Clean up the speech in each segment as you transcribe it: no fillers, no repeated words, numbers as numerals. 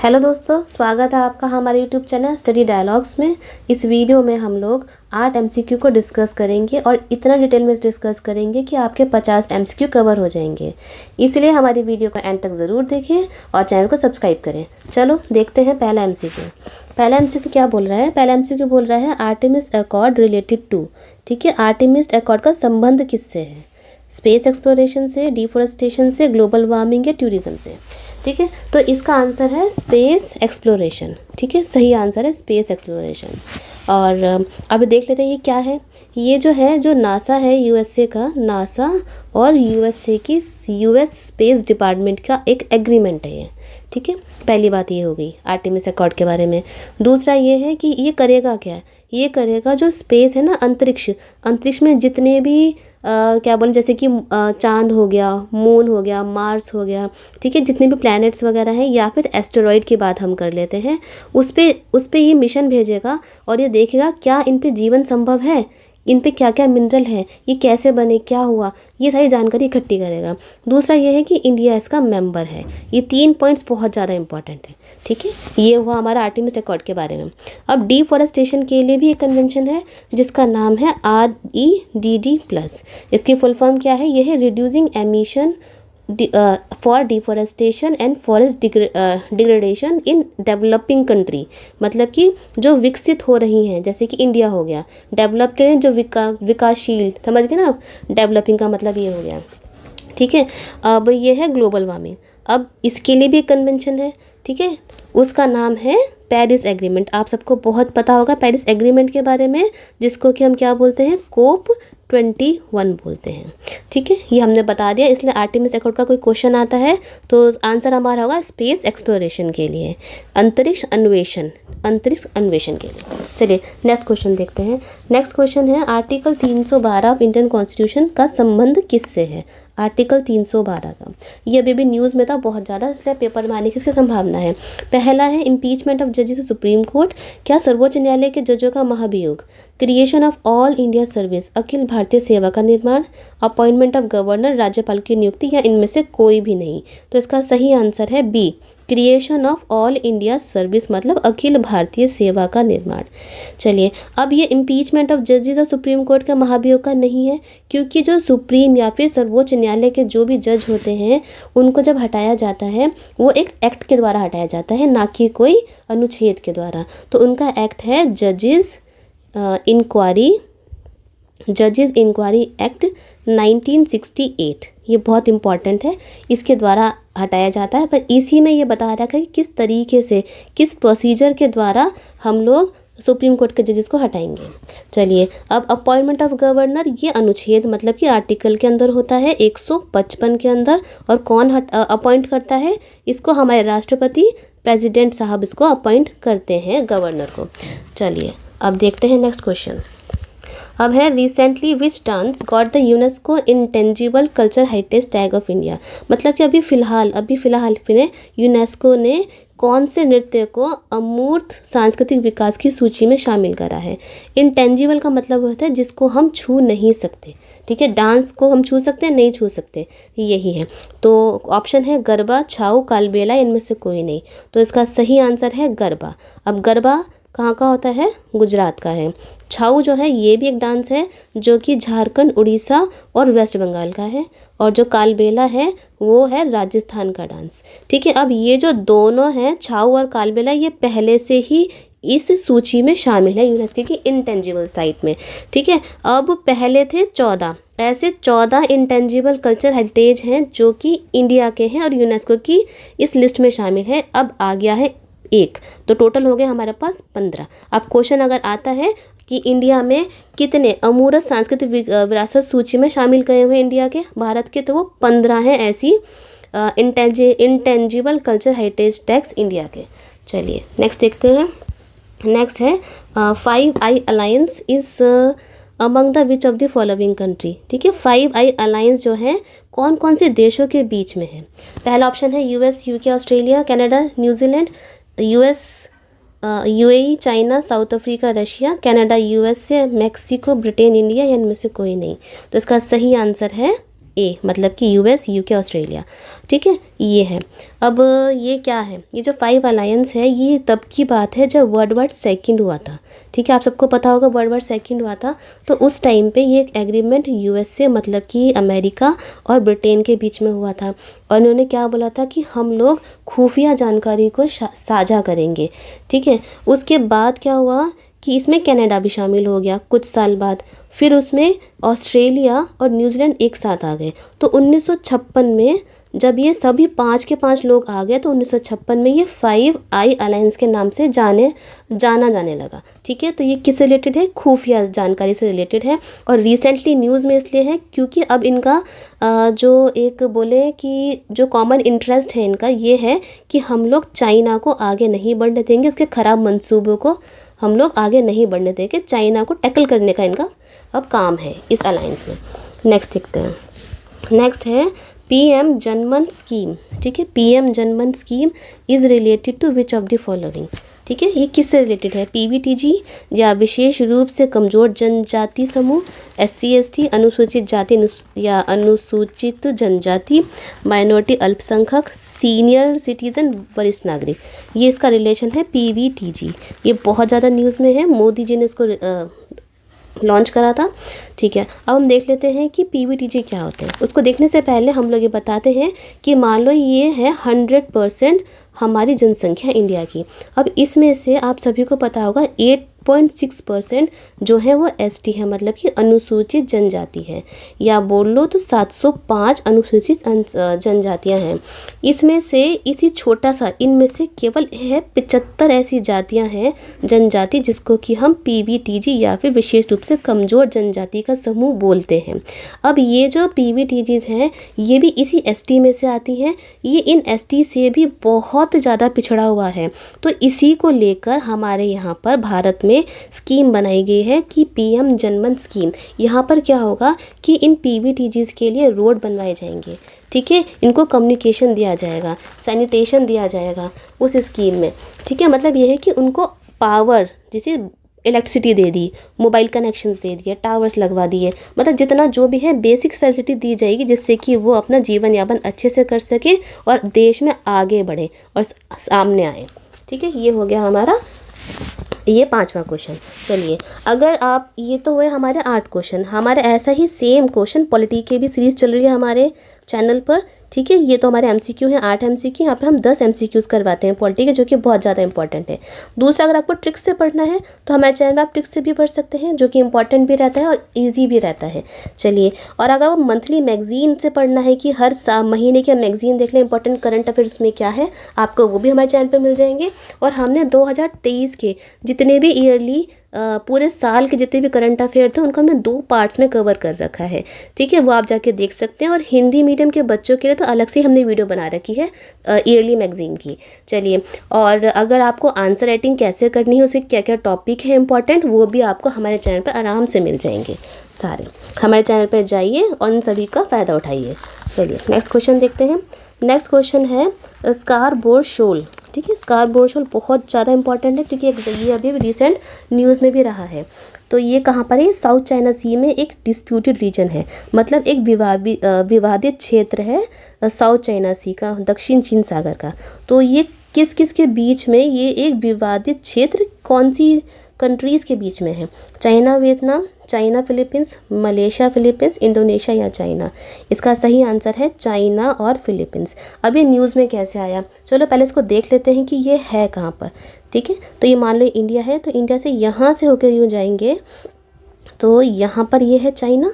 Hello दोस्तों, स्वागत है आपका हमारे यूट्यूब चैनल स्टडी डायलॉग्स में। इस वीडियो में हम लोग 8 एमसीक्यू को डिस्कस करेंगे और इतना डिटेल में डिस्कस करेंगे कि आपके 50 एमसीक्यू कवर हो जाएंगे। इसलिए हमारी वीडियो को एंड तक ज़रूर देखें और चैनल को सब्सक्राइब करें। चलो देखते हैं पहला एमसीक्यू। पहला एमसीक्यू क्या बोल रहा है? पहला एमसीक्यू बोल रहा है आर्टेमिस अकॉर्ड रिलेटेड टू। ठीक है, आर्टेमिस अकॉर्ड का संबंध किससे है? स्पेस एक्सप्लोरेशन से, डिफॉरेस्टेशन से, ग्लोबल वार्मिंग या टूरिज्म से। ठीक है, तो इसका आंसर है स्पेस एक्सप्लोरेशन। ठीक है, सही आंसर है स्पेस एक्सप्लोरेशन। और अब देख लेते हैं ये क्या है। ये जो है, जो नासा है यूएसए का, नासा और यूएसए की यूएस स्पेस डिपार्टमेंट का एक एग्रीमेंट है ये। ठीक है, पहली बात ये हो गई आर्टेमिस अकॉर्ड के बारे में। दूसरा ये है कि ये करेगा क्या? ये करेगा जो स्पेस है ना, अंतरिक्ष में जितने भी क्या बोलें, जैसे कि चांद हो गया, मून हो गया, मार्स हो गया, ठीक है, जितने भी प्लैनेट्स वगैरह हैं, या फिर एस्टेरॉइड की बात हम कर लेते हैं, उस पे ये मिशन भेजेगा और ये देखेगा क्या इन पे जीवन संभव है, इन पे क्या क्या मिनरल है, ये कैसे बने, क्या हुआ, ये सारी जानकारी इकट्ठी करेगा। दूसरा ये है कि इंडिया इसका मेंबर है। ये 3 पॉइंट्स बहुत ज़्यादा इंपॉर्टेंट है। ठीक है, ये हुआ हमारा आर्टेमिस अकॉर्ड के बारे में। अब डिफॉरेस्टेशन के लिए भी एक कन्वेंशन है जिसका नाम है REDD+। इसकी फुल फॉर्म क्या है? यह है reducing emission for deforestation and forest degradation in developing country. मतलब कि जो विकसित हो रही हैं, जैसे कि इंडिया हो गया, डेवलप के लिए जो विकासशील, समझ गए ना आप? डेवलपिंग का मतलब ये हो गया। ठीक है, अब ये है ग्लोबल वार्मिंग। अब इसके लिए भी एक कन्वेंशन है। ठीक है, उसका नाम है पेरिस एग्रीमेंट। आप सबको बहुत पता होगा पेरिस एग्रीमेंट के बारे में, जिसको कि हम क्या बोलते हैं? COP21 बोलते हैं। ठीक है, ये हमने बता दिया। इसलिए आर्टेमिस अकॉर्ड का कोई क्वेश्चन आता है तो आंसर हमारा होगा स्पेस एक्सप्लोरेशन के लिए, अंतरिक्ष अन्वेषण के लिए। चलिए नेक्स्ट क्वेश्चन देखते हैं। नेक्स्ट क्वेश्चन है आर्टिकल 312 ऑफ इंडियन कॉन्स्टिट्यूशन का संबंध किससे है? आर्टिकल 312 का ये अभी भी न्यूज़ में था बहुत ज़्यादा, इसलिए पेपर में आने की इसकी संभावना है। पहला है इम्पीचमेंट ऑफ जजेस ऑफ सुप्रीम कोर्ट। क्या सर्वोच्च न्यायालय के जजों का महाभियोग? Creation of all India service, अखिल भारतीय सेवा का निर्माण, अपॉइंटमेंट ऑफ गवर्नर, राज्यपाल की नियुक्ति, या इनमें से कोई भी नहीं। तो इसका सही आंसर है B, creation of all India service, मतलब अखिल भारतीय सेवा का निर्माण। चलिए, अब ये इम्पीचमेंट ऑफ जजेस ऑफ सुप्रीम कोर्ट का महाभियोग का नहीं है, क्योंकि जो सुप्रीम या फिर सर्वोच्च न्यायालय के जो भी जज होते हैं उनको जब हटाया जाता है वो एक एक्ट के द्वारा हटाया जाता है, ना कि कोई अनुच्छेद के द्वारा। तो उनका एक्ट है जजेस इंक्वायरी एक्ट 1968। ये बहुत इंपॉर्टेंट है, इसके द्वारा हटाया जाता है। पर इसी में ये बता रखा है कि किस तरीके से, किस प्रोसीजर के द्वारा हम लोग सुप्रीम कोर्ट के जजेस को हटाएंगे। चलिए, अब अपॉइंटमेंट ऑफ गवर्नर, ये अनुच्छेद मतलब कि आर्टिकल के अंदर होता है 155 के अंदर। और कौन अपॉइंट करता है इसको? हमारे राष्ट्रपति, प्रेसिडेंट साहब इसको अपॉइंट करते हैं, गवर्नर को। चलिए अब देखते हैं नेक्स्ट क्वेश्चन। अब है recently which dance got the UNESCO intangible culture heritage tag of India. मतलब कि अभी फ़िलहाल यूनेस्को ने कौन से नृत्य को अमूर्त सांस्कृतिक विकास की सूची में शामिल करा है? इंटेंजिबल का मतलब होता है जिसको हम छू नहीं सकते। ठीक है, डांस को हम छू सकते हैं, नहीं छू सकते, यही है। तो ऑप्शन है गरबा, छाऊ, कालबेला, इनमें से कोई नहीं। तो इसका सही आंसर है गरबा। अब गरबा कहाँ का होता है? गुजरात का है। छाऊ जो है ये भी एक डांस है जो कि झारखंड, उड़ीसा और वेस्ट बंगाल का है। और जो कालबेला है वो है राजस्थान का डांस। ठीक है, अब ये जो दोनों हैं, छाऊ और कालबेला, ये पहले से ही इस सूची में शामिल है यूनेस्को की इंटेंजिबल साइट में। ठीक है, अब पहले थे 14, ऐसे 14 इंटेंजिबल कल्चर हेरिटेज हैं जो कि इंडिया के हैं और यूनेस्को की इस लिस्ट में शामिल है। अब आ गया है 1, तो टोटल हो गए हमारे पास 15। अब क्वेश्चन अगर आता है कि इंडिया में कितने अमूर्त सांस्कृतिक विरासत सूची में शामिल किए हुए इंडिया के, भारत के, तो वो 15 हैं ऐसी intangible culture heritage tags India के। चलिए नेक्स्ट देखते हैं। नेक्स्ट है 5 eye alliance is among the which of the following country. ठीक है, 5 आई अलायंस जो है कौन कौन से देशों के बीच में है? पहला ऑप्शन है US, UK, Australia, Canada, New Zealand, US, UAE, China, south Africa, Russia, Canada, USA, Mexico, Britain, India, या इनमें से कोई नहीं। तो इसका सही आंसर है ए मतलब कि यूएस, यूके, ऑस्ट्रेलिया। ठीक है, ये है। अब ये क्या है, ये जो 5 अलायंस है ये तब की बात है जब वर्ल्ड वार सेकंड हुआ था। ठीक है, आप सबको पता होगा वर्ल्ड वार सेकंड हुआ था, तो उस टाइम पे ये एक एग्रीमेंट यूएसए मतलब कि अमेरिका और ब्रिटेन के बीच में हुआ था। और उन्होंने क्या बोला था कि हम लोग खुफिया जानकारी को साझा करेंगे। ठीक है, उसके बाद क्या हुआ कि इसमें कनाडा भी शामिल हो गया कुछ साल बाद। फिर उसमें ऑस्ट्रेलिया और न्यूजीलैंड एक साथ आ गए। तो 1956 में जब ये सभी 5 के 5 लोग आ गए तो 1956 में ये 5 आई अलायंस के नाम से जाना जाने लगा। ठीक है, तो ये किससे रिलेटेड है, खुफिया जानकारी से रिलेटेड है। और रिसेंटली न्यूज़ में इसलिए है क्योंकि अब इनका जो एक बोले कि जो कॉमन इंटरेस्ट है इनका ये है कि हम लोग चाइना को आगे नहीं बढ़ने देंगे, उसके ख़राब मंसूबों को हम लोग आगे नहीं बढ़ने देंगे। चाइना को टैकल करने का इनका अब काम है इस अलायंस में। नेक्स्ट देखते हैं। नेक्स्ट है पीएम जनमन स्कीम। ठीक है, PM Janman scheme is related to which of the following. ठीक है, ये किससे रिलेटेड है, पीवीटीजी या विशेष रूप से कमज़ोर जनजाति समूह, एससी एसटी, अनुसूचित जाति या अनुसूचित जनजाति, माइनॉरिटी अल्पसंख्यक, सीनियर सिटीज़न, वरिष्ठ नागरिक। ये इसका रिलेशन है पीवीटीजी। ये बहुत ज़्यादा न्यूज़ में है, मोदी जी ने इसको लॉन्च करा था। ठीक है, अब हम देख लेते हैं कि पीवीटीजी क्या होते हैं। उसको देखने से पहले हम लोग ये बताते हैं कि मान लो ये है 100% हमारी जनसंख्या इंडिया की। अब इसमें से आप सभी को पता होगा 8.6% जो है वो एसटी है मतलब कि अनुसूचित जनजाति है, या बोल लो तो 705 अनुसूचित जनजातियां हैं। इसमें से इसी छोटा सा इनमें से केवल है 75 ऐसी जातियां हैं जनजाति जिसको कि हम पीवीटीजी या फिर विशेष रूप से कमज़ोर जनजाति का समूह बोलते हैं। अब ये जो पीवीटीजीज हैं ये भी इसी एसटी में से आती हैं। ये इन एसटी से भी बहुत ज़्यादा पिछड़ा हुआ है। तो इसी को लेकर हमारे यहाँ पर भारत में स्कीम बनाई गई है कि पीएम जनमन स्कीम। यहाँ पर क्या होगा कि इन पीवीटीजीज के लिए रोड बनवाए जाएंगे। ठीक है, इनको कम्युनिकेशन दिया जाएगा, सैनिटेशन दिया जाएगा उस स्कीम में। ठीक है, मतलब ये है कि उनको पावर जैसे इलेक्ट्रिसिटी दे दी, मोबाइल कनेक्शंस दे दिए, टावर्स लगवा दिए, मतलब जितना जो भी है बेसिक फैसिलिटी दी जाएगी जिससे कि वो अपना जीवन यापन अच्छे से कर सके और देश में आगे बढ़े और सामने आए। ठीक है, ये हो गया हमारा ये 5वां क्वेश्चन। चलिए, अगर आप ये तो हुए हमारे 8 क्वेश्चन। हमारे ऐसा ही सेम क्वेश्चन पॉलिटी की भी सीरीज़ चल रही है हमारे चैनल पर। ठीक है, ये तो हमारे एमसीक्यू हैं 8 एमसीक्यू। यहाँ पे हम 10 एमसीक्यूज़ करवाते हैं पॉलिटी के, जो कि बहुत ज़्यादा इंपॉर्टेंट है। दूसरा, अगर आपको ट्रिक्स से पढ़ना है तो हमारे चैनल में आप ट्रिक्स से भी पढ़ सकते हैं, जो कि इंपॉर्टेंट भी रहता है और ईजी भी रहता है। चलिए, और अगर आप मंथली मैगजीन से पढ़ना है कि हर महीने के मैगजीन देख लें इंपॉर्टेंट करंट अफेयर्स में क्या है, आपको वो भी हमारे चैनल पर मिल जाएंगे। और हमने 2023 के जितने भी ईयरली पूरे साल के जितने भी करंट अफेयर थे उनको हमने 2 पार्ट्स में कवर कर रखा है। ठीक है, वो आप जाके देख सकते हैं। और हिंदी मीडियम के बच्चों के लिए तो अलग से हमने वीडियो बना रखी है ईयरली मैगजीन की। चलिए, और अगर आपको आंसर राइटिंग कैसे करनी है, उसके क्या क्या टॉपिक है इंपॉर्टेंट, वो भी आपको हमारे चैनल पर आराम से मिल जाएंगे सारे। हमारे चैनल पर जाइए और इन सभी का फ़ायदा उठाइए। चलिए, नेक्स्ट क्वेश्चन देखते हैं। नेक्स्ट क्वेश्चन है स्कारबोरो शोल। ठीक है, स्कारबोरो शोल बहुत ज़्यादा इंपॉर्टेंट है क्योंकि ये अभी रिसेंट न्यूज़ में भी रहा है। तो ये कहाँ पर है, साउथ चाइना सी में एक डिस्प्यूटेड रीजन है, मतलब एक विवादित क्षेत्र है साउथ चाइना सी का, दक्षिण चीन सागर का। तो ये किस किस के बीच में, ये एक विवादित क्षेत्र कौन सी कंट्रीज़ के बीच में है, China Vietnam, China Philippines, Malaysia Philippines, Indonesia या चाइना। इसका सही आंसर है चाइना और फिलीपींस। अभी न्यूज़ में कैसे आया, चलो पहले इसको देख लेते हैं कि ये है कहाँ पर। ठीक है, तो ये मान लो इंडिया है, तो इंडिया से यहाँ से होकर यूँ जाएंगे तो यहाँ पर ये है चाइना।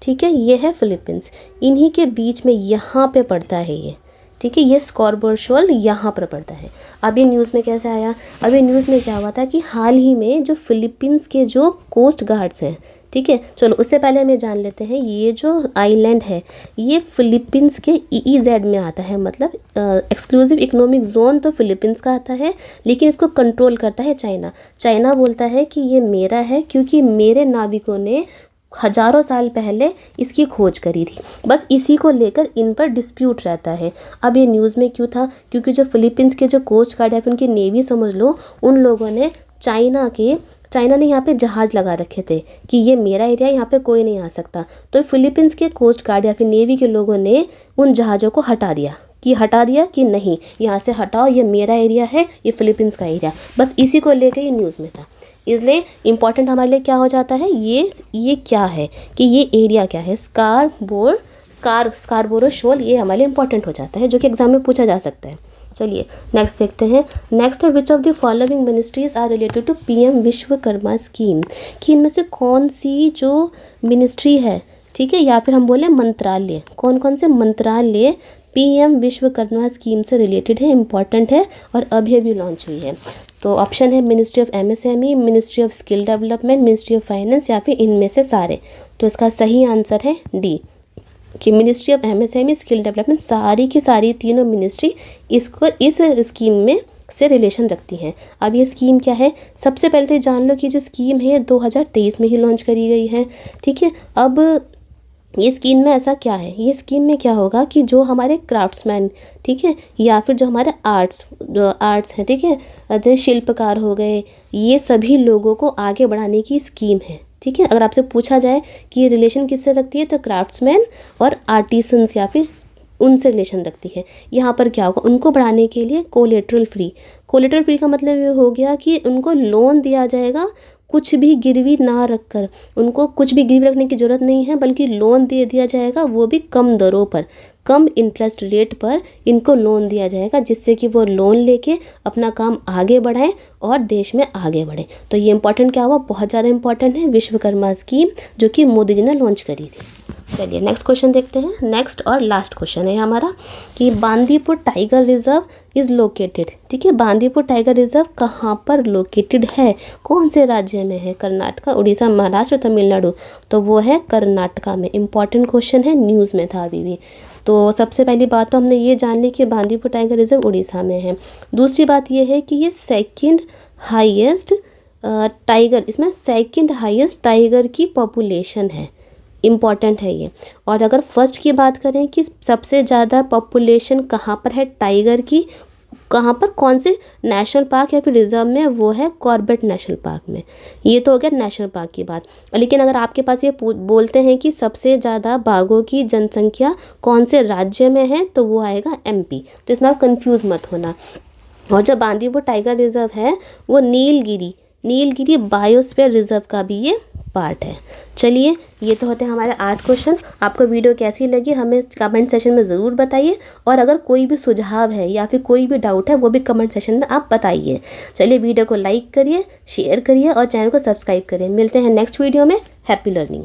ठीक है, ये है फिलीपींस, इन्हीं के बीच में यहाँ पे पड़ता है ये। ठीक है, ये स्कारबोरो शोल यहाँ पर पड़ता है। अभी न्यूज़ में कैसे आया, अभी न्यूज़ में क्या हुआ था कि हाल ही में जो फिलीपींस के जो कोस्ट गार्ड्स हैं, ठीक है, चलो उससे पहले हम ये जान लेते हैं, ये जो आइलैंड है ये फिलीपींस के EEZ में आता है, मतलब एक्सक्लूसिव इकोनॉमिक जोन तो फिलीपींस का आता है, लेकिन इसको कंट्रोल करता है चाइना। चाइना बोलता है कि ये मेरा है क्योंकि मेरे नाविकों ने हज़ारों साल पहले इसकी खोज करी थी। बस इसी को लेकर इन पर डिस्प्यूट रहता है। अब ये न्यूज़ में क्यों था, क्योंकि जो फिलीपींस के जो कोस्ट गार्ड है, उनकी नेवी समझ लो, उन लोगों ने चाइना के चाइना ने यहाँ पे जहाज़ लगा रखे थे कि ये मेरा एरिया, यहाँ पे कोई नहीं आ सकता। तो फिलीपींस के कोस्ट गार्ड या फिर नेवी के लोगों ने उन जहाज़ों को हटा दिया कि नहीं, यहाँ से हटाओ, ये मेरा एरिया है, ये फिलीपींस का एरिया। बस इसी को लेकर ये न्यूज़ में था। इसलिए इम्पॉर्टेंट हमारे लिए क्या हो जाता है, ये क्या है कि ये एरिया क्या है, स्कारबोरो शोल, ये हमारे लिए इंपॉर्टेंट हो जाता है, जो कि एग्जाम में पूछा जा सकता है। चलिए नेक्स्ट देखते हैं। नेक्स्ट है which of the following ministries are related to PM Vishwakarma scheme, कि इनमें से कौन सी जो मिनिस्ट्री है, ठीक है, या फिर हम बोले मंत्रालय, कौन कौन से मंत्रालय पीएम विश्वकर्मा स्कीम से रिलेटेड है, इंपॉर्टेंट है और अभी लॉन्च हुई है। तो ऑप्शन है ministry of MSME, ministry of skill development, ministry of finance, या फिर इनमें से सारे। तो इसका सही आंसर है डी, कि ministry of MSME, skill development, सारी की सारी तीनों मिनिस्ट्री इस स्कीम में से रिलेशन रखती हैं। अब ये स्कीम क्या है, सबसे पहले तो जान लो कि जो स्कीम है 2023 में ही लॉन्च करी गई है, ठीक है। अब ये स्कीम में ऐसा क्या है, ये स्कीम में क्या होगा कि जो हमारे क्राफ्ट्समैन, ठीक है, या फिर जो हमारे आर्ट्स हैं, ठीक है, जो शिल्पकार हो गए, ये सभी लोगों को आगे बढ़ाने की स्कीम है, ठीक है। अगर आपसे पूछा जाए कि ये रिलेशन किससे रखती है, तो क्राफ्ट्समैन और आर्टिसंस या फिर उनसे रिलेशन रखती है। यहाँ पर क्या होगा, उनको बढ़ाने के लिए कोलेटरल फ्री का मतलब ये हो गया कि उनको लोन दिया जाएगा, कुछ भी गिरवी ना रखकर, उनको कुछ भी गिरवी रखने की ज़रूरत नहीं है, बल्कि लोन दे दिया जाएगा, वो भी कम दरों पर, कम इंटरेस्ट रेट पर इनको लोन दिया जाएगा, जिससे कि वो लोन लेके अपना काम आगे बढ़ाएं और देश में आगे बढ़े। तो ये इंपॉर्टेंट क्या हुआ, बहुत ज़्यादा इंपॉर्टेंट है विश्वकर्मा स्कीम, जो कि मोदी जी ने लॉन्च करी थी। चलिए नेक्स्ट क्वेश्चन देखते हैं। नेक्स्ट और लास्ट क्वेश्चन है हमारा कि Bandipur tiger reserve is located, ठीक है, बांदीपुर टाइगर रिजर्व कहाँ पर लोकेटेड है, कौन से राज्य में है, कर्नाटका, उड़ीसा, महाराष्ट्र, तमिलनाडु। तो वो है कर्नाटका में। इंपॉर्टेंट क्वेश्चन है, न्यूज़ में था अभी भी। तो सबसे पहली बात तो हमने ये जान ली कि बांदीपुर टाइगर रिजर्व उड़ीसा में है। दूसरी बात ये है कि ये सेकंड हाईएस्ट टाइगर, इसमें सेकंड हाईएस्ट टाइगर की पॉपुलेशन है, इम्पॉर्टेंट है ये। और अगर फर्स्ट की बात करें कि सबसे ज़्यादा पॉपुलेशन कहाँ पर है टाइगर की, कहाँ पर, कौन से नेशनल पार्क या फिर रिजर्व में, वो है कॉर्बेट नेशनल पार्क में। ये तो हो गया नेशनल पार्क की बात। लेकिन अगर आपके पास ये बोलते हैं कि सबसे ज़्यादा बाघों की जनसंख्या कौन से राज्य में है, तो वो आएगा एमपी। तो इसमें आप कंफ्यूज मत होना। और जो बांदीपुर टाइगर रिजर्व है वो नीलगिरी बायोस्फीयर रिजर्व का भी ये पार्ट है। चलिए ये तो होते हैं हमारे 8 क्वेश्चन। आपको वीडियो कैसी लगी हमें कमेंट सेशन में ज़रूर बताइए, और अगर कोई भी सुझाव है या फिर कोई भी डाउट है वो भी कमेंट सेशन में आप बताइए। चलिए वीडियो को लाइक करिए, शेयर करिए और चैनल को सब्सक्राइब करिए। मिलते हैं नेक्स्ट वीडियो में। Happy learning.